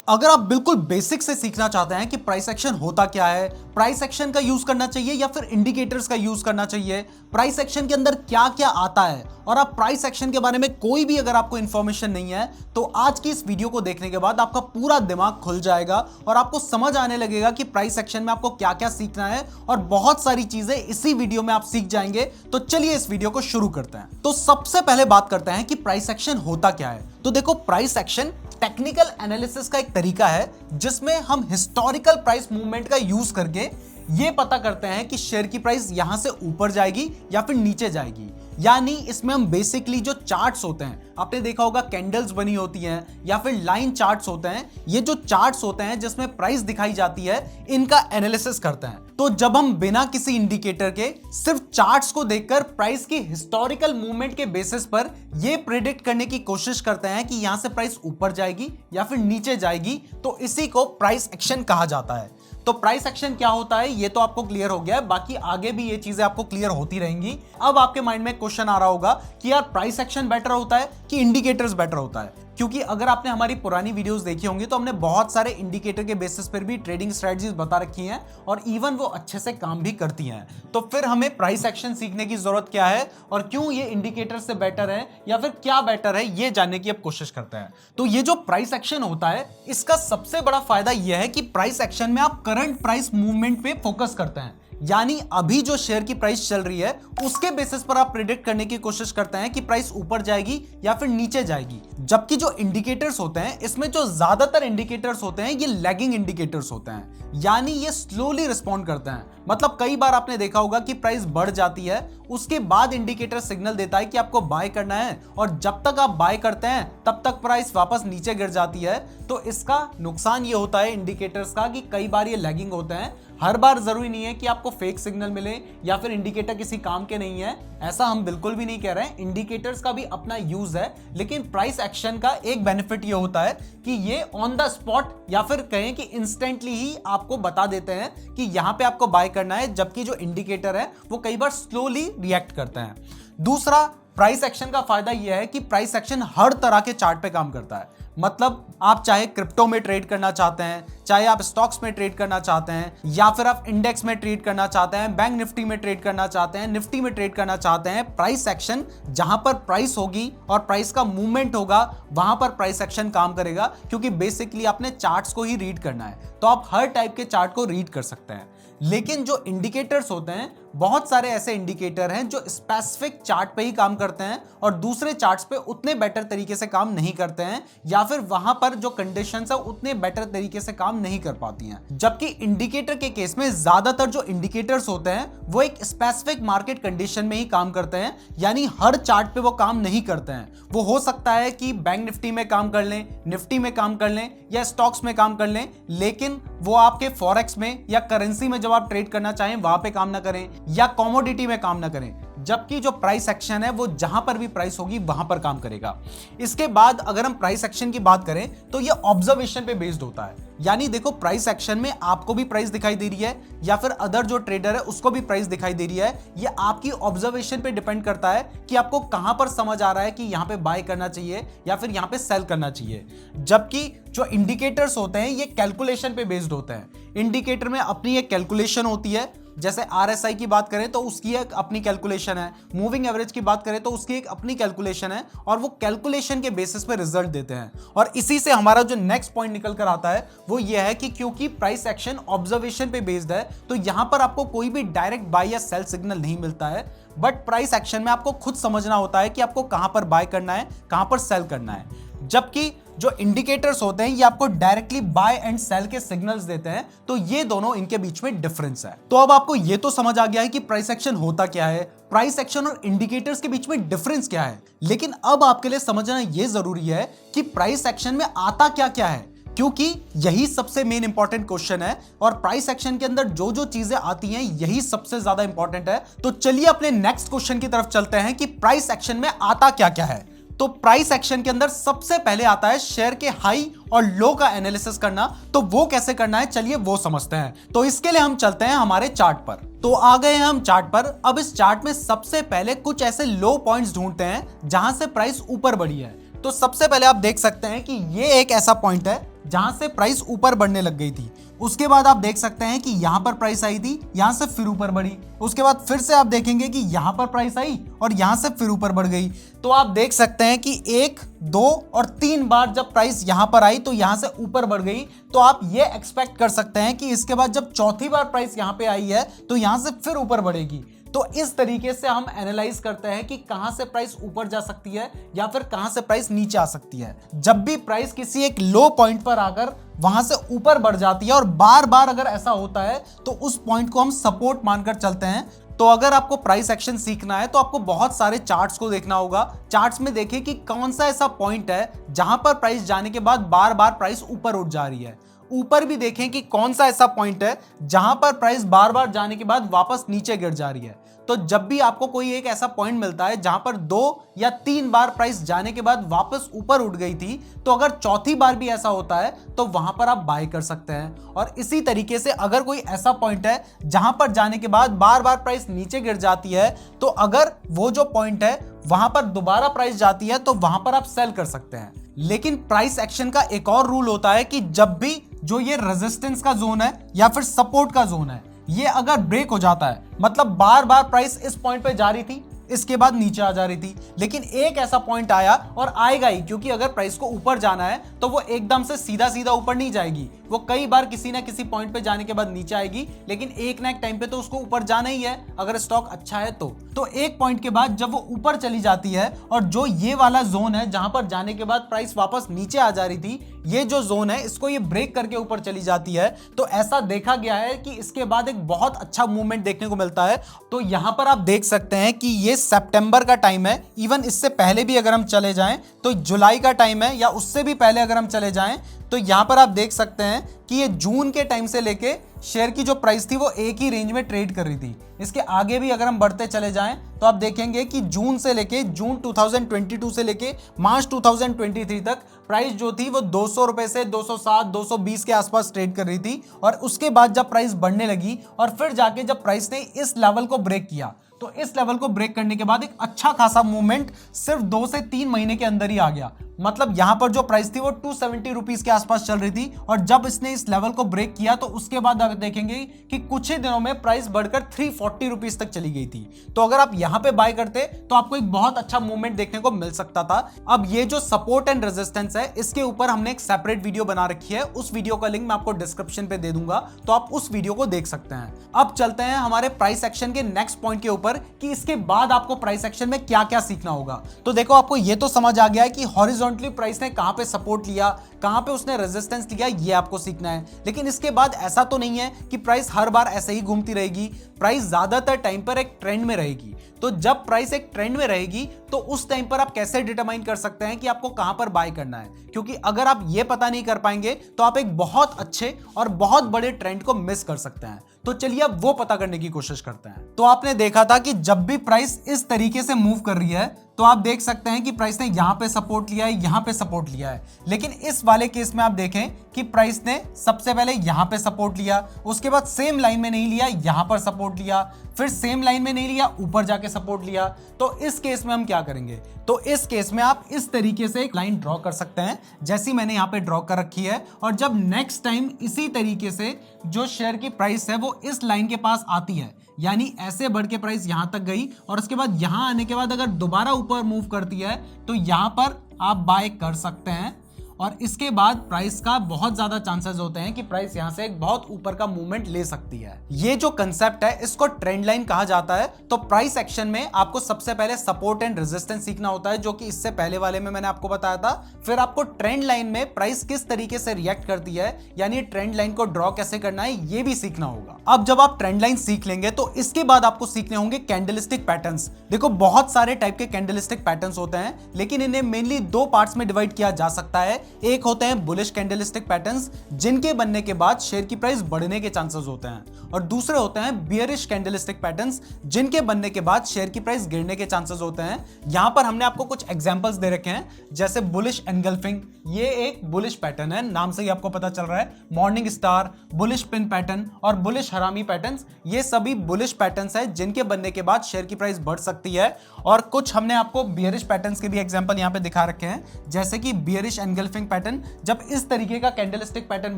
अगर आप बिल्कुल बेसिक से सीखना चाहते हैं कि प्राइस एक्शन होता क्या है, प्राइस एक्शन का यूज करना चाहिए या फिर इंडिकेटर्स का यूज करना चाहिए, प्राइस एक्शन के अंदर क्या क्या आता है, और आप प्राइस एक्शन के बारे में कोई भी अगर आपको इंफॉर्मेशन नहीं है, तो आज की इस वीडियो को देखने के बाद आपका पूरा दिमाग खुल जाएगा और आपको समझ आने लगेगा कि प्राइस एक्शन में आपको क्या क्या सीखना है, और बहुत सारी चीजें इसी वीडियो में आप सीख जाएंगे। तो चलिए इस वीडियो को शुरू करते हैं। तो सबसे पहले बात करते हैं कि प्राइस एक्शन होता क्या है। तो देखो, प्राइस एक्शन टेक्निकल एनालिसिस का एक तरीका है जिसमें हम हिस्टोरिकल प्राइस मूवमेंट का यूज करके ये पता करते हैं कि शेयर की प्राइस यहां से ऊपर जाएगी या फिर नीचे जाएगी। यानी इसमें हम बेसिकली जो चार्ट्स होते हैं, आपने देखा होगा कैंडल्स बनी होती हैं या फिर लाइन चार्ट्स होते हैं, ये जो चार्ट्स होते हैं जिसमें प्राइस दिखाई जाती है, इनका एनालिसिस करते हैं। तो जब हम बिना किसी इंडिकेटर के सिर्फ चार्ट्स को देखकर प्राइस की हिस्टोरिकल मूवमेंट के बेसिस पर ये प्रेडिक्ट करने की कोशिश करते हैं कि यहां से प्राइस ऊपर जाएगी या फिर नीचे जाएगी, तो इसी को प्राइस एक्शन कहा जाता है। तो प्राइस एक्शन क्या होता है ये तो आपको क्लियर हो गया है, बाकी आगे भी ये चीजें आपको क्लियर होती रहेंगी। अब आपके माइंड में क्वेश्चन आ रहा होगा कि यार प्राइस एक्शन बेटर होता है कि इंडिकेटर्स बेटर होता है, क्योंकि अगर आपने हमारी पुरानी वीडियोस देखी होंगी तो हमने बहुत सारे इंडिकेटर के बेसिस पर भी ट्रेडिंग स्ट्रेटजीज बता रखी हैं और इवन वो अच्छे से काम भी करती हैं। तो फिर हमें प्राइस एक्शन सीखने की जरूरत क्या है और क्यों ये इंडिकेटर से बेटर है या फिर क्या बेटर है, ये जानने की अब कोशिश करते हैं। तो ये जो प्राइस एक्शन होता है, इसका सबसे बड़ा फायदा यह है कि प्राइस एक्शन में आप करंट प्राइस मूवमेंट पे फोकस करते हैं। यानी अभी जो शेयर की प्राइस चल रही है उसके बेसिस पर आप प्रेडिक्ट करने की कोशिश करते हैं कि प्राइस ऊपर जाएगी या फिर नीचे जाएगी। जबकि जो इंडिकेटर्स होते हैं, इसमें जो ज्यादातर इंडिकेटर्स होते हैं ये लैगिंग इंडिकेटर्स होते हैं, यानी ये स्लोली रिस्पॉन्ड करते हैं। मतलब कई बार आपने देखा होगा कि प्राइस बढ़ जाती है, उसके बाद इंडिकेटर सिग्नल देता है कि आपको बाय करना है, और जब तक आप बाय करते हैं तब तक प्राइस वापस नीचे गिर जाती है। तो इसका नुकसान ये होता है इंडिकेटर्स का कि कई बार ये लैगिंग होते हैं। हर बार जरूरी नहीं है कि आपको फेक सिग्नल मिले या फिर इंडिकेटर किसी काम के नहीं है, ऐसा हम बिल्कुल भी नहीं कह रहे हैं। इंडिकेटर्स का भी अपना यूज है, लेकिन प्राइस एक्शन का एक बेनिफिट ये होता है कि ये ऑन द स्पॉट या फिर कहें कि इंस्टेंटली ही आपको बता देते हैं कि यहां पे आपको बाय करना है, जबकि जो इंडिकेटर है वो कई बार स्लोली रिएक्ट करते हैं। दूसरा, प्राइस एक्शन का फायदा यह है कि प्राइस एक्शन हर तरह के चार्ट पे काम करता है। मतलब आप चाहे क्रिप्टो में ट्रेड करना चाहते हैं, चाहे आप स्टॉक्स में ट्रेड करना चाहते हैं, या फिर आप इंडेक्स में ट्रेड करना चाहते हैं, बैंक निफ्टी में ट्रेड करना चाहते हैं, निफ्टी में ट्रेड करना चाहते हैं, प्राइस एक्शन जहां पर प्राइस होगी और प्राइस का मूवमेंट होगा वहां पर प्राइस एक्शन काम करेगा, क्योंकि बेसिकली आपने चार्ट्स को ही रीड करना है। तो आप हर टाइप के चार्ट को रीड कर सकते हैं। लेकिन जो इंडिकेटर्स होते हैं, बहुत सारे ऐसे इंडिकेटर हैं जो स्पेसिफिक चार्ट पे ही काम करते हैं और दूसरे चार्ट्स पे उतने बेटर तरीके से काम नहीं करते हैं, या फिर वहां पर जो कंडीशंस है उतने बेटर तरीके से काम नहीं कर पाती हैं। जबकि इंडिकेटर के केस में ज्यादातर जो इंडिकेटर्स होते हैं वो एक स्पेसिफिक मार्केट कंडीशन में ही काम करते हैं, यानी हर चार्ट पे वो काम नहीं करते हैं। वो हो सकता है कि बैंक निफ्टी में काम कर लें, निफ्टी में काम कर लें या स्टॉक्स में काम कर लें, लेकिन वो आपके फॉरेक्स में या करेंसी में जब आप ट्रेड करना चाहें वहां पे काम ना करें, या कमोडिटी में काम ना करें। जबकि जो प्राइस एक्शन है वो जहां पर भी प्राइस होगी वहां पर काम करेगा। इसके बाद अगर हम प्राइस एक्शन की बात करें तो ये ऑब्जर्वेशन पे बेस्ड होता है। यानी देखो, प्राइस एक्शन में आपको भी प्राइस दिखाई दे रही है या फिर अदर जो ट्रेडर है उसको भी प्राइस दिखाई दे रही है, ये आपकी ऑब्जर्वेशन पे डिपेंड करता है कि आपको कहां पर समझ आ रहा है कि यहां पे बाय करना चाहिए या फिर यहां पे सेल करना चाहिए। जबकि जो इंडिकेटर्स होते हैं ये कैलकुलेशन पे बेस्ड होते हैं। इंडिकेटर में अपनी एक कैलकुलेशन होती है, जैसे RSI की बात करें तो उसकी एक अपनी कैलकुलेशन है, मूविंग एवरेज की बात करें तो उसकी एक अपनी कैलकुलेशन है, और वो कैलकुलेशन के बेसिस पे रिजल्ट देते हैं। और इसी से हमारा जो नेक्स्ट पॉइंट निकल कर आता है वो ये है कि क्योंकि प्राइस एक्शन ऑब्जर्वेशन पे बेस्ड है, तो यहां पर आपको कोई भी डायरेक्ट बाय या सेल सिग्नल नहीं मिलता है, बट प्राइस एक्शन में आपको खुद समझना होता है कि आपको कहां पर बाय करना है, कहां पर सेल करना है। जबकि जो इंडिकेटर्स होते हैं ये आपको डायरेक्टली बाय एंड सेल के सिग्नल्स देते हैं, तो ये दोनों इनके बीच में डिफरेंस है। तो अब आपको ये तो समझ आ गया है कि प्राइस एक्शन होता क्या है, प्राइस एक्शन और इंडिकेटर्स के बीच में डिफरेंस क्या है। लेकिन अब आपके लिए समझना ये जरूरी है कि प्राइस एक्शन में आता क्या क्या है, क्योंकि यही सबसे मेन इंपॉर्टेंट क्वेश्चन है, और प्राइस एक्शन के अंदर जो जो चीजें आती हैं यही सबसे ज्यादा इंपॉर्टेंट है। तो चलिए अपने नेक्स्ट क्वेश्चन की तरफ चलते हैं कि प्राइस एक्शन में आता क्या क्या है। तो प्राइस एक्शन के अंदर सबसे पहले आता है शेयर के हाई और लो का एनालिसिस करना। तो वो कैसे करना है, चलिए वो समझते हैं। तो इसके लिए हम चलते हैं हमारे चार्ट पर। तो आ गए हैं हम चार्ट पर। अब इस चार्ट में सबसे पहले कुछ ऐसे लो पॉइंट्स ढूंढते हैं जहां से प्राइस ऊपर बढ़ी है। तो सबसे पहले आप देख सकते हैं कि ये एक ऐसा पॉइंट है जहां से प्राइस ऊपर बढ़ने लग गई थी। उसके बाद आप देख सकते हैं कि यहां पर प्राइस आई थी, यहां से फिर ऊपर बढ़ी। उसके बाद फिर से आप देखेंगे कि यहां पर प्राइस आई और यहां से फिर ऊपर बढ़ गई। तो आप देख सकते हैं कि 1, 2 और 3 बार जब प्राइस यहां पर आई तो यहां से ऊपर बढ़ गई। तो आप ये एक्सपेक्ट कर सकते हैं कि इसके बाद जब चौथी बार प्राइस यहां पे आई है तो यहां से फिर ऊपर बढ़ेगी। तो इस तरीके से हम एनालाइज करते हैं कि कहां से प्राइस ऊपर जा सकती है या फिर कहां से प्राइस नीचे आ सकती है। जब भी प्राइस किसी एक लो पॉइंट पर आकर वहां से ऊपर बढ़ जाती है और बार बार अगर ऐसा होता है तो उस पॉइंट को हम सपोर्ट मानकर चलते हैं। तो अगर आपको प्राइस एक्शन सीखना है तो आपको बहुत सारे चार्ट्स को देखना होगा। चार्ट्स में देखिए कि कौन सा ऐसा पॉइंट है जहां पर प्राइस जाने के बाद बार बार प्राइस ऊपर उठ जा रही है। ऊपर भी देखें कि कौन सा ऐसा पॉइंट है जहां पर प्राइस बार बार जाने के बाद वापस नीचे गिर जा रही है। तो जब भी आपको कोई एक ऐसा पॉइंट मिलता है जहां पर 2 या 3 बार प्राइस जाने के बाद वापस ऊपर उठ गई थी, तो अगर चौथी बार भी ऐसा होता है तो वहां पर आप बाय कर सकते हैं। और इसी तरीके से अगर कोई ऐसा पॉइंट है जहां पर जाने के बाद बार बार प्राइस नीचे गिर जाती है, तो अगर वो जो पॉइंट है वहां पर दोबारा प्राइस जाती है तो वहां पर आप सेल कर सकते हैं। लेकिन प्राइस एक्शन का एक और रूल होता है कि जब भी जो ये रेजिस्टेंस का जोन है या फिर सपोर्ट का जोन है, ये अगर ब्रेक हो जाता है, मतलब बार बार प्राइस इस पॉइंट पे जा रही थी, इसके बाद नीचे आ जा रही थी, लेकिन एक ऐसा पॉइंट आया और आएगा ही, क्योंकि अगर प्राइस को ऊपर जाना है तो वो एकदम से सीधा सीधा ऊपर नहीं जाएगी, वो कई बार किसी ना किसी पॉइंट पे जाने के बाद नीचे आएगी, लेकिन एक ना एक टाइम पे तो उसको ऊपर जाना ही है अगर स्टॉक अच्छा है तो एक पॉइंट के बाद जब वो ऊपर चली जाती है और जो ये वाला जोन है जहां पर जाने के बाद प्राइस वापस नीचे आ जा रही थी, ये जो जोन है इसको ये ब्रेक करके ऊपर चली जाती है। तो ऐसा देखा गया है कि इसके बाद एक बहुत अच्छा मूवमेंट देखने को मिलता है। तो यहां पर आप देख सकते हैं कि ये सितंबर का टाइम है, इवन इससे पहले भी अगर हम चले जाएं तो जुलाई का टाइम है, या उससे भी पहले अगर हम चले जाएं तो यहां पर आप देख सकते हैं कि ये जून के टाइम से लेके शेयर की जो प्राइस थी वो एक ही रेंज में ट्रेड कर रही थी। इसके आगे भी अगर हम बढ़ते चले जाएं तो आप देखेंगे कि जून 2022 से लेके मार्च 2023 तक प्राइस जो थी वो 200 रुपए से 207, 220 के आसपास ट्रेड कर रही थी। और उसके बाद जब प्राइस बढ़ने लगी और फिर जाके जब प्राइस ने इस लेवल को ब्रेक किया, तो इस लेवल को ब्रेक करने के बाद एक अच्छा खासा मूवमेंट सिर्फ 2 से 3 महीने के अंदर ही आ गया। मतलब यहां पर जो प्राइस थी वो 270 रुपीस के आसपास चल रही थी, और जब इसने इस लेवल को ब्रेक किया तो उसके बाद आप देखेंगे कि कुछ ही दिनों में प्राइस बढ़कर 340 रुपीस तक चली गई थी। तो अगर आप यहां पे बाय करते तो आपको एक बहुत अच्छा मूवमेंट देखने को मिल सकता था। अब ये जो सपोर्ट एंड रेजिस्टेंस है, इसके ऊपर हमने एक सेपरेट वीडियो बना रखी है, उस वीडियो का लिंक मैं आपको डिस्क्रिप्शन पे दे दूंगा, तो आप उस वीडियो को देख सकते हैं। अब चलते हैं हमारे प्राइस एक्शन के नेक्स्ट पॉइंट के ऊपर कि इसके बाद आपको प्राइस एक्शन में क्या क्या सीखना होगा। तो देखो, आपको ये तो समझ आ गया है कि हॉरिजॉन्टली प्राइस ने कहां पे सपोर्ट लिया, कहां पे उसने रेजिस्टेंस लिया, ये आपको सीखना है। लेकिन इसके बाद ऐसा तो नहीं है कि प्राइस हर बार ऐसे ही घूमती रहेगी। प्राइस ज्यादातर टाइम पर एक ट्रेंड में रहेगी। तो जब प्राइस एक ट्रेंड में रहेगी तो उस टाइम पर आप कैसे डिटरमाइन कर सकते हैं कि आपको कहां पर बाय करना है, क्योंकि अगर आप ये पता नहीं कर पाएंगे तो आप एक बहुत अच्छे और बहुत बड़े ट्रेंड को मिस कर सकते हैं। तो चलिए अब वो पता करने की कोशिश करते हैं। तो आपने देखा था कि जब भी प्राइस इस तरीके से मूव कर रही है तो आप देख सकते हैं कि प्राइस ने यहां पे सपोर्ट लिया है, यहां पे सपोर्ट लिया है। लेकिन इस वाले केस में आप देखें कि प्राइस ने सबसे पहले यहां पे सपोर्ट लिया, उसके बाद सेम लाइन में नहीं लिया, यहां पर सपोर्ट लिया, फिर सेम लाइन में नहीं लिया, ऊपर जाके सपोर्ट लिया। तो इस केस में हम क्या करेंगे? तो इस केस में आप इस तरीके से एक लाइन ड्रॉ कर सकते हैं जैसी मैंने यहां पे ड्रॉ कर रखी है। और जब नेक्स्ट टाइम इसी तरीके से जो शेयर की प्राइस है वो इस लाइन के पास आती है, यानी ऐसे बढ़ के प्राइस यहां तक गई और उसके बाद यहां आने के बाद अगर दोबारा ऊपर मूव करती है तो यहां पर आप बाय कर सकते हैं। और इसके बाद प्राइस का बहुत ज्यादा चांसेस होते हैं कि प्राइस यहां से एक बहुत ऊपर का मूवमेंट ले सकती है। ये जो कंसेप्ट है इसको ट्रेंड लाइन कहा जाता है। तो प्राइस एक्शन में आपको सबसे पहले सपोर्ट एंड रेजिस्टेंस सीखना होता है, जो कि इससे पहले वाले में मैंने आपको बताया था। फिर आपको ट्रेंड लाइन में प्राइस किस तरीके से रिएक्ट करती है, यानी ट्रेंड लाइन को ड्रॉ कैसे करना है, ये भी सीखना होगा। अब जब आप ट्रेंड लाइन सीख लेंगे तो इसके बाद आपको सीखने होंगे कैंडलस्टिक पैटर्न्स। देखो, बहुत सारे टाइप के कैंडलस्टिक पैटर्न्स होते हैं, लेकिन इन्हें मेनली 2 पार्ट्स में डिवाइड किया जा सकता है। एक होते हैं बुलिश कैंडलस्टिक पैटर्न्स, जिनके बनने के बाद शेयर की प्राइस बढ़ने के चांसेस होते हैं, और दूसरे होते हैं बियरिश कैंडलस्टिक पैटर्न्स, जिनके बनने के बाद शेयर की प्राइस गिरने के चांसेस होते हैं। यहां पर हमने आपको कुछ एग्जांपल्स दे रखे हैं, जैसे बुलिश एनगल्फिंग, ये एक बुलिश पैटर्न है, नाम से ही आपको पता चल रहा है। Morning star, bullish pin pattern और बुलिश हरामी पैटर्न्स, ये सभी बुलिश पैटर्न्स हैं जिनके बनने के बाद शेयर की प्राइस बढ़ सकती है। और कुछ हमने आपको बियरिश पैटर्न्स के भी एग्जांपल यहां पे दिखा रखे हैं, जैसे कि बियरिश एनगल्फिंग एंगल्फिंग पैटर्न, जब इस तरीके का कैंडलस्टिक पैटर्न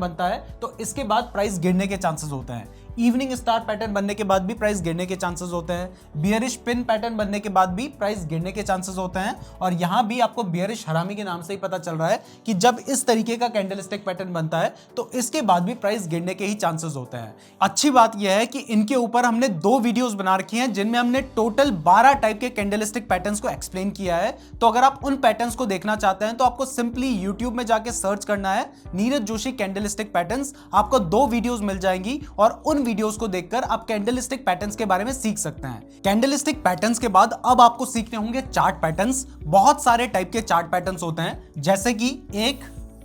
बनता है तो इसके बाद प्राइस गिरने के चांसेस होते हैं। इवनिंग स्टार पैटर्न बनने के बाद भी प्राइस गिरने के चांसेस होते हैं। बियरिश पिन पैटर्न बनने के बाद भी प्राइस गिरने के चांसेस होते हैं। और यहां भी आपको बियरिश हरामी के नाम से ही पता चल रहा है कि जब इस तरीके का कैंडलस्टिक पैटर्न बनता है तो इसके बाद भी प्राइस गिरने के ही चांसेस होते हैं। अच्छी बात यह है कि इनके ऊपर हमने 2 वीडियोस बना रखी हैं जिनमें हमने टोटल 12 टाइप के कैंडलस्टिक पैटर्न्स को एक्सप्लेन किया है। तो अगर आप उन पैटर्न्स को देखना चाहते हैं तो आपको सिंपली यूट्यूब में जाके सर्च करना है नीरज जोशी कैंडलस्टिक पैटर्न्स। आपको 2 वीडियोस मिल जाएंगी और उन वीडियोस को देखकर आप कैंडलस्टिक पैटर्न्स के बारे में सीख सकते हैं। कैंडलस्टिक पैटर्न्स के बाद अब आपको सीखने होंगे चार्ट पैटर्न्स। बहुत सारे टाइप के चार्ट पैटर्न्स होते हैं, जैसे कि एक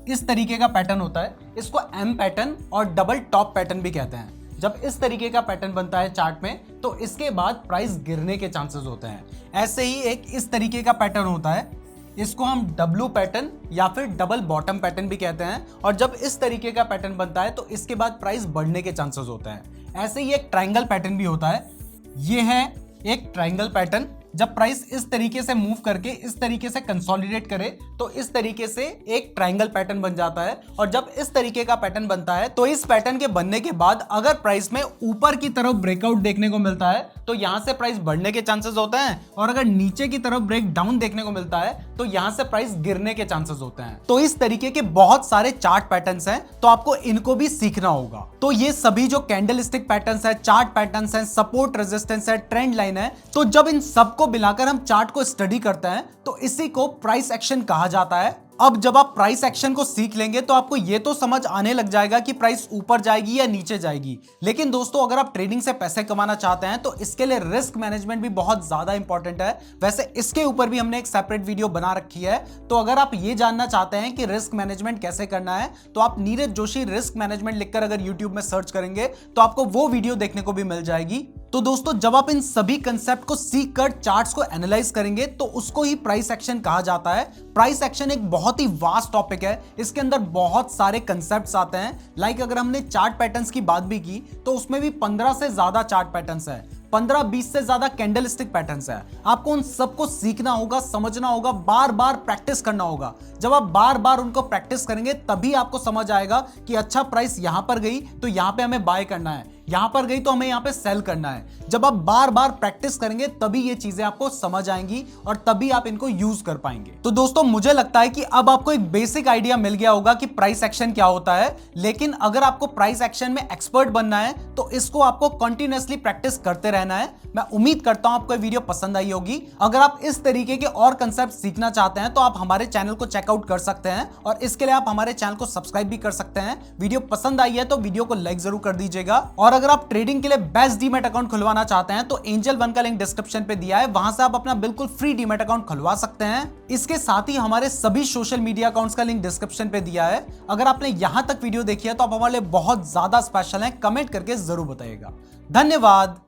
इस तरीके का पैटर्न होता है, इसको एम पैटर्न और डबल टॉप पैटर्न भी कहते हैं। जब इस तरीके का पैटर्न बनता है चार्ट में तो इसके बाद प्राइस गिरने के चांसेस होते हैं। ऐसे ही एक इस तरीके का पैटर्न होता है, इसको हम डब्ल्यू पैटर्न या फिर डबल बॉटम पैटर्न भी कहते हैं। और जब इस तरीके का पैटर्न बनता है तो इसके बाद प्राइस बढ़ने के चांसेस होते हैं। ऐसे ही एक ट्रायंगल पैटर्न भी होता है, ये है एक ट्रायंगल पैटर्न। जब प्राइस इस तरीके से मूव करके इस तरीके से कंसोलिडेट करे तो इस तरीके से एक ट्रायंगल पैटर्न बन जाता है। और जब इस तरीके का पैटर्न बनता है तो इस पैटर्न के बनने के बाद अगर प्राइस में ऊपर की तरफ ब्रेकआउट देखने को मिलता है तो यहां से प्राइस बढ़ने के चांसेस होते हैं। और अगर नीचे की तरफ ब्रेक डाउन देखने को मिलता है तो यहां से प्राइस गिरने के चांसेस होते हैं। तो इस तरीके के बहुत सारे चार्ट पैटर्न्स हैं, तो आपको इनको भी सीखना होगा। तो ये सभी जो कैंडलस्टिक पैटर्न्स है, चार्ट पैटर्न्स है, सपोर्ट रेजिस्टेंस है, ट्रेंड लाइन है, तो जब इन सबको मिलाकर हम चार्ट को स्टडी करते हैं तो इसी को प्राइस एक्शन कहा जाता है। अब जब आप प्राइस एक्शन को सीख लेंगे तो आपको यह तो समझ आने लग जाएगा कि प्राइस ऊपर जाएगी या नीचे जाएगी। लेकिन दोस्तों, अगर आप ट्रेडिंग से पैसे कमाना चाहते हैं तो इसके लिए रिस्क मैनेजमेंट भी बहुत ज्यादा इंपॉर्टेंट है। वैसे इसके ऊपर भी हमने एक सेपरेट वीडियो बना रखी है। तो अगर आप ये जानना चाहते हैं कि रिस्क मैनेजमेंट कैसे करना है तो आप नीरज जोशी रिस्क मैनेजमेंट लिखकर अगर यूट्यूब में सर्च करेंगे तो आपको वो वीडियो देखने को भी मिल जाएगी। तो दोस्तों, जब आप इन सभी कंसेप्ट को सीखकर चार्ट्स को एनालाइज करेंगे तो उसको ही प्राइस एक्शन कहा जाता है। प्राइस एक्शन एक बहुत ही वास्ट टॉपिक है, इसके अंदर बहुत सारे कंसेप्ट्स आते हैं। लाइक अगर हमने चार्ट पैटर्न्स की बात भी की तो उसमें भी 15 से ज्यादा चार्ट पैटर्न्स है, 15-20 से ज्यादा कैंडलस्टिक पैटर्न्स है। आपको उन सबको सीखना होगा, समझना होगा, बार बार प्रैक्टिस करना होगा। जब आप बार बार उनको प्रैक्टिस करेंगे तभी आपको समझ आएगा कि अच्छा प्राइस यहां पर गई तो यहां पे हमें बाय करना है, यहां पर गई तो हमें यहां पे सेल करना है। जब आप बार बार प्रैक्टिस करेंगे तभी ये चीजें आपको समझ आएंगी और तभी आप इनको यूज कर पाएंगे। तो दोस्तों, मुझे लगता है कि अब आपको एक बेसिक आइडिया मिल गया होगा कि प्राइस एक्शन क्या होता है। लेकिन अगर आपको प्राइस एक्शन में एक्सपर्ट बनना है तो इसको आपको कंटिन्यूअसली प्रैक्टिस करते रहना है। मैं उम्मीद करता हूं आपको वीडियो पसंद आई होगी। अगर आप इस तरीके के और कंसेप्ट सीखना चाहते हैं तो आप हमारे चैनल को चेकआउट कर सकते हैं और इसके लिए आप हमारे चैनल को सब्सक्राइब भी कर सकते हैं। वीडियो पसंद आई है तो वीडियो को लाइक जरूर कर दीजिएगा। और अगर आप ट्रेडिंग के लिए बेस्ट डीमैट अकाउंट खुलवाना चाहते हैं तो एंजल वन का लिंक डिस्क्रिप्शन पे दिया है, वहां से आप अपना बिल्कुल फ्री डीमैट अकाउंट खुलवा सकते हैं। इसके साथ ही हमारे सभी सोशल मीडिया अकाउंट्स का लिंक डिस्क्रिप्शन पे दिया है। अगर आपने यहां तक वीडियो देखी है तो आप हमारे लिए बहुत ज्यादा स्पेशल हैं, कमेंट करके जरूर बताइएगा। धन्यवाद।